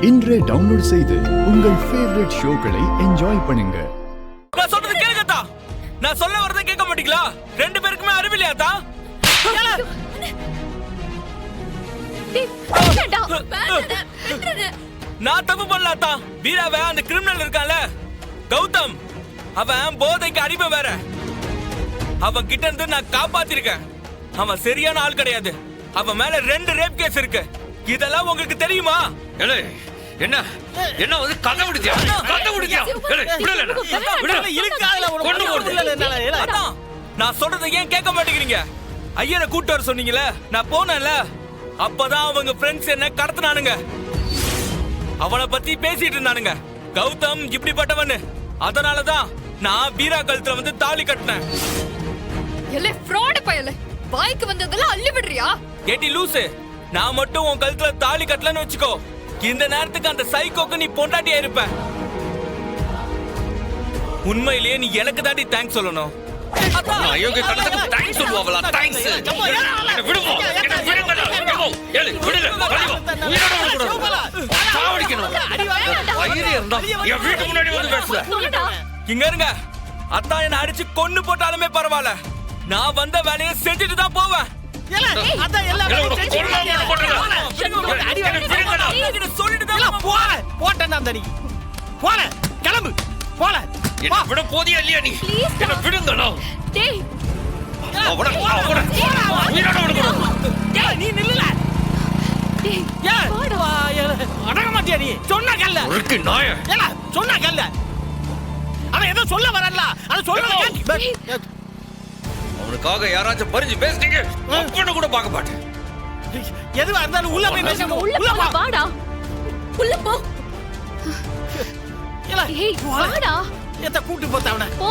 இன்றே டவுன்லோட் செய்து உங்கள் ஃபேவரட் ஷோக்களை என்ஜாய் பண்ணுங்க. நான் சொல்றது கேளுங்கத்தா. நான் சொல்ல வரதை கேட்க மாட்டீங்களா? ரெண்டு பேருக்குமே அறிவில்லையாத்தா? நான் தப்பு பண்ணலாத்தா. வீராவ அந்த கிரிமினல் இருக்கான்ல கௌதம், அவன் போதைக்கு அடிமை வேற. அவன் கிட்ட இருந்து நான் காப்பாத்திருக்கேன். அவன் சரியான ஆள் கிடையாது. அவன் மேல 2 ரேப் கேஸ் இருக்கு. இதெல்லாம் உங்களுக்கு தெரியுமா? என்ன என்ன வந்து கதை விடுதியா? நான் சொல்றதை ஏன் கேட்க மாட்டேங்கிறீங்க? ஐயரை கூட்டு வர சொன்னீங்கல்ல, நான் போனேன்ல. அப்பதான் அவங்க ஃப்ரெண்ட்ஸ் என்ன கடத்தினானுங்க. அவனை பத்தி பேசிட்டு இருந்தானுங்க. கௌதம் இப்படிப்பட்டவன். அதனாலதான் நான் வீரா கழுத்துல வந்து தாலி கட்டினேன். வாய்க்கு வந்ததெல்லாம் அள்ளி விடுறியா? கேட்டி லூசு, நான் மட்டும் உன் கழுத்துல தாலி கட்டலன்னு வச்சுக்கோ, இந்த நேரத்துக்கு அந்த சைக்கோக்கு நீ பொண்டாட்டியா இருப்ப. உண்மையிலேயே நீ எனக்கு தாண்டி தேங்க்ஸ் சொல்லணும். அயோக்கிய கடத்துக்கு தேங்க்ஸ் சொல்லுவாங்களா? தேங்க்ஸ் விடுவோ. என்ன விடுங்கடா. ஏலே விடுங்க. உயிரோட விடக்கூடாது. சாவடிக்கணும். வயிறு இருந்தா என் வீட்டு முன்னாடி வந்து பேசுற. இங்க இருங்க. அத்தா என்ன அடிச்சு கொன்னு போட்டாலுமே பரவாயில்ல, நான் வந்த வேலையை செஞ்சுட்டு தான் போவேன். போதியா இல்லையா? நீ என்ன விடுங்கடா. அடங்க மாட்டியா நீ? சொன்ன கல்ல சொன்ன கல்ல அவன் ஏதோ சொல்ல வரல. அதை சொல்ல அவனுக்காக யாராச்சும் பறிஞ்சு பேசுறீங்க அப்பன்னு கூட பார்க்க மாட்டேன். எதுவா இருந்தாலும் உள்ள போய் பேசுங்க. உள்ள வாடா. உள்ள போ. ஏய் வாடா. எத்த கூட்டி போத்த அவன. போ.